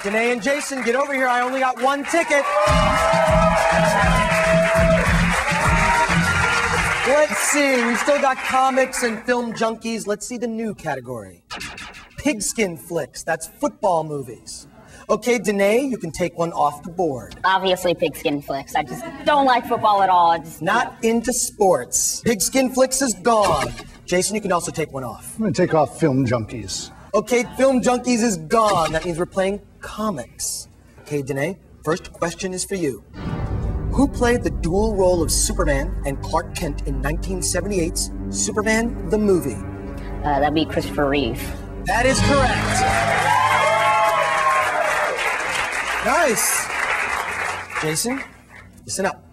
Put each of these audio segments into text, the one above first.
Danae and Jason, get over here. I only got one ticket. Let's see. We've still got comics and film junkies. Let's see the new category. Pigskin flicks. That's football movies. Okay, Danae, you can take one off the board. Obviously, pigskin flicks. I just don't like football at all. Not into sports. Pigskin flicks is gone. Jason, you can also take one off. I'm going to take off film junkies. Okay, film junkies is gone. That means we're playing comics. Okay, Danae, first question is for you. Who played the dual role of Superman and Clark Kent in 1978's Superman the movie? That'd be Christopher Reeve. That is correct. Nice. Jason, listen up.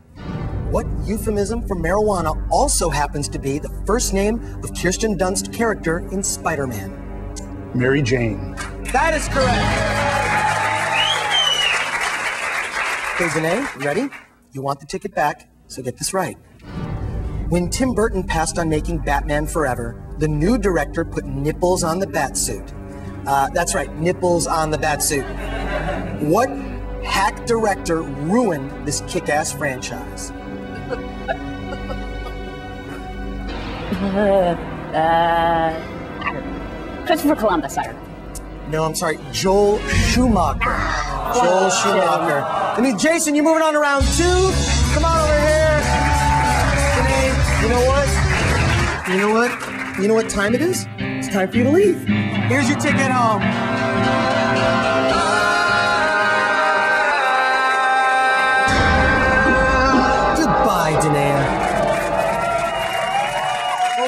What euphemism for marijuana also happens to be the first name of Kirsten Dunst's character in Spider-Man? Mary Jane. That is correct. Okay, Danae, you ready? You want the ticket back, so get this right. When Tim Burton passed on making Batman Forever, the new director put nipples on the batsuit. That's right, nipples on the batsuit. What hack director ruined this kick-ass franchise? Christopher Columbus, sir. No, I'm sorry, Joel Schumacher. Joel Schumacher. I mean, Jason, you're moving on to round 2. Come on over here. Danae, you know what? You know what? You know what time it is? It's time for you to leave. Here's your ticket home. Goodbye, Danae.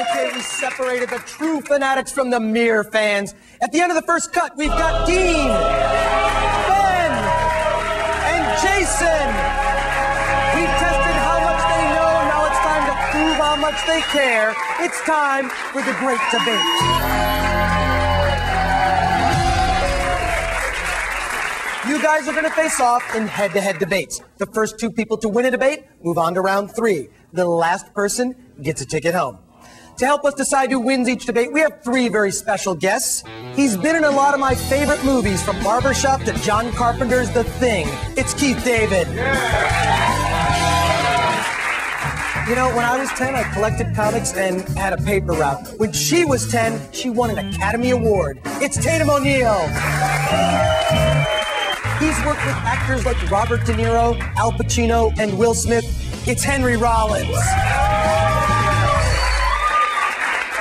Okay, we separated the true fanatics from the mere fans. At the end of the first cut, we've got Dean, Ben, and Jason. We've tested how much they know. Now it's time to prove how much they care. It's time for the great debate. You guys are going to face off in head-to-head debates. The first 2 people to win a debate move on to round 3. The last person gets a ticket home. To help us decide who wins each debate, we have 3 very special guests. He's been in a lot of my favorite movies, from Barbershop to John Carpenter's The Thing. It's Keith David. You know, when I was 10, I collected comics and had a paper route. When she was 10, she won an Academy Award. It's Tatum O'Neal. He's worked with actors like Robert De Niro, Al Pacino, and Will Smith. It's Henry Rollins.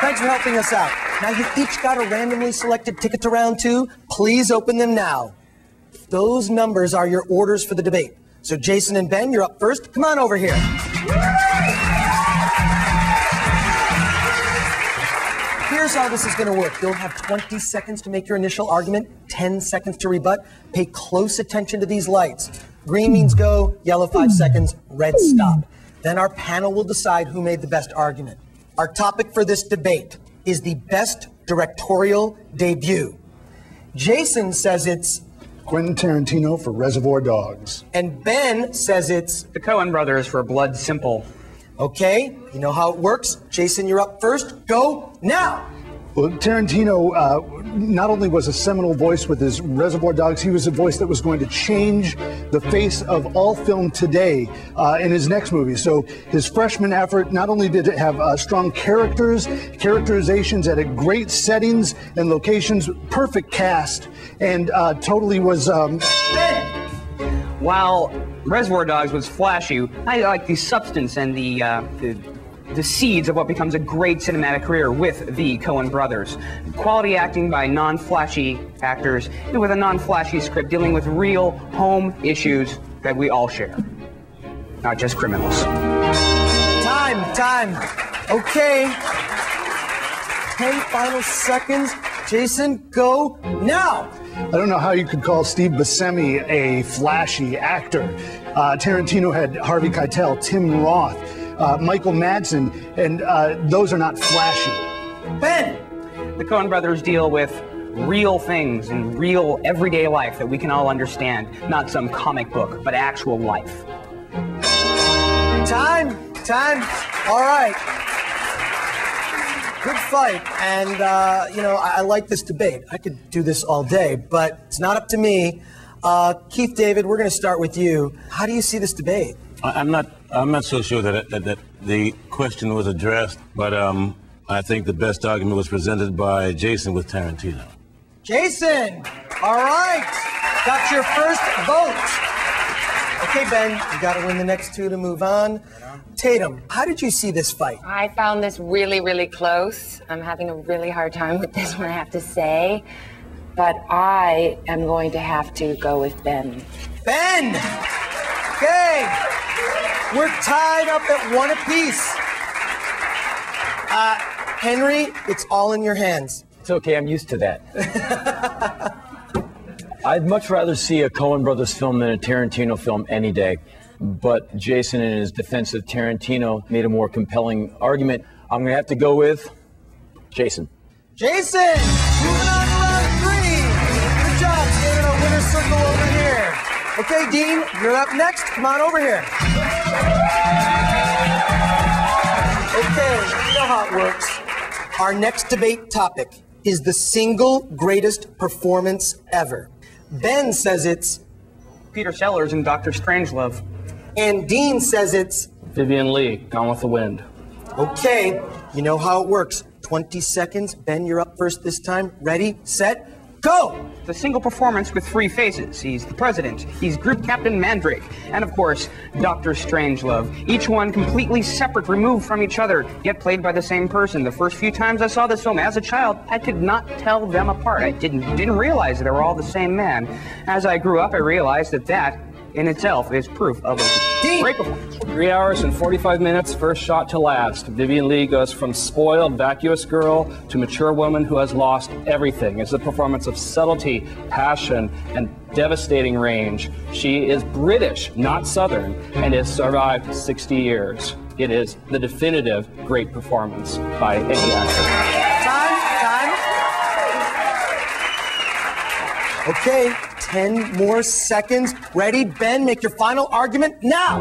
Thanks for helping us out. Now, you each got a randomly selected ticket to round 2. Please open them now. Those numbers are your orders for the debate. So, Jason and Ben, you're up first. Come on over here. Here's how this is going to work. You'll have 20 seconds to make your initial argument, 10 seconds to rebut. Pay close attention to these lights. Green means go, yellow 5 seconds, red stop. Then our panel will decide who made the best argument. Our topic for this debate is the best directorial debut. Jason says it's Quentin Tarantino for Reservoir Dogs. And Ben says it's the Coen brothers for Blood Simple. Okay, you know how it works. Jason, you're up first. Go now. Well, Tarantino not only was a seminal voice with his Reservoir Dogs, he was a voice that was going to change the face of all film today in his next movie. So his freshman effort not only did it have strong characterizations at great settings and locations, perfect cast, and totally was... While Reservoir Dogs was flashy, I like the substance and the seeds of what becomes a great cinematic career with the Coen brothers. Quality acting by non-flashy actors and with a non-flashy script dealing with real home issues that we all share, not just criminals. Time. Okay. 10 final seconds. Jason, go now. I don't know how you could call Steve Buscemi a flashy actor. Tarantino had Harvey Keitel, Tim Roth, Michael Madsen, and those are not flashy. Ben! The Coen brothers deal with real things in real everyday life that we can all understand, not some comic book, but actual life. Time. All right. Good fight, and you know, I like this debate. I could do this all day, but it's not up to me. Keith David, we're going to start with you. How do you see this debate? I'm not so sure that the question was addressed, but I think the best argument was presented by Jason with Tarantino. Jason! All right. Got your first vote. Okay, Ben, you got to win the next two to move on. Tatum, how did you see this fight? I found this really, really close. I'm having a really hard time with this one, I have to say. But I am going to have to go with Ben. Ben! Okay. We're tied up at one apiece. Henry, it's all in your hands. It's okay, I'm used to that. I'd much rather see a Coen Brothers film than a Tarantino film any day. But Jason, in his defense of Tarantino, made a more compelling argument. I'm going to have to go with Jason. Jason! Moving on to round three. Good job, standing in a winner's circle over here. Okay, Dean, you're up next. Come on over here. Okay, you know how it works. Our next debate topic is the single greatest performance ever. Ben says it's Peter Sellers in Dr. Strangelove. And Dean says it's Vivien Leigh, Gone with the Wind. Okay, you know how it works. 20 seconds. Ben, you're up first this time. Ready, set, go! The single performance with three faces. He's the president, he's Group Captain Mandrake, and of course, Dr. Strangelove. Each one completely separate, removed from each other, yet played by the same person. The first few times I saw this film as a child, I could not tell them apart. I didn't realize that they were all the same man. As I grew up, I realized that in itself is proof of a great performance. 3 hours and 45 minutes, first shot to last. Vivien Leigh goes from spoiled, vacuous girl to mature woman who has lost everything. It's a performance of subtlety, passion, and devastating range. She is British, not Southern, and has survived 60 years. It is the definitive great performance by any actor. Okay, 10 more seconds. Ready? Ben, make your final argument now.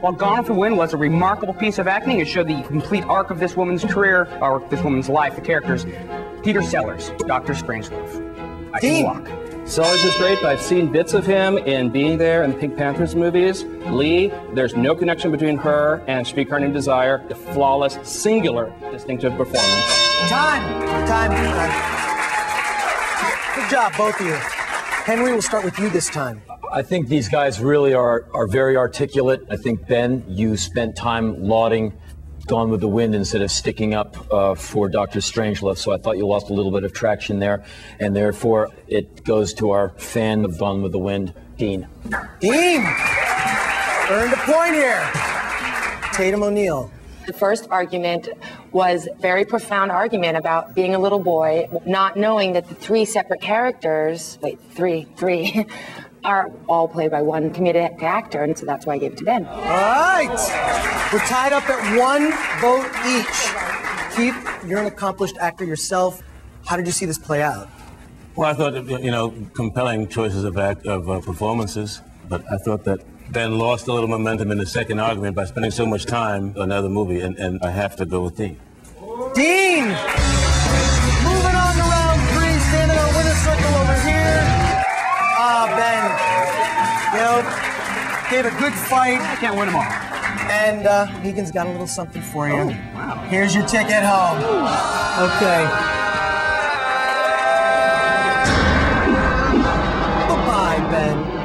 While Gone with the Wind was a remarkable piece of acting, it showed the complete arc of this woman's career, or this woman's life, the characters. Peter Sellers, Dr. Strangelove. I can walk. Sellers is great, but I've seen bits of him in Being There and the Pink Panthers movies. Leigh, there's no connection between her and Streetcar Named Desire. The flawless, singular, distinctive performance. Time. Good job, both of you. Henry, we'll start with you this time. I think these guys really are very articulate. I think, Ben, you spent time lauding Gone with the Wind instead of sticking up for Dr. Strangelove, so I thought you lost a little bit of traction there, and therefore it goes to our fan of Gone with the Wind, Dean. Dean! Earned a point here. Tatum O'Neal. The first argument was a very profound argument about being a little boy, not knowing that the three separate characters, three, are all played by one comedic actor, and so that's why I gave it to Ben. All right. We're tied up at one vote each. Keith, you're an accomplished actor yourself. How did you see this play out? Well, I thought, compelling choices of performances, but I thought that Ben lost a little momentum in the second argument by spending so much time on another movie, and I have to go with Dean. Dean! Moving on to round three, standing in a winner's circle over here. Ben, gave a good fight. I can't win them all. And Megan's got a little something for you. Oh, wow. Here's your ticket home. Okay. Bye-bye, Ben.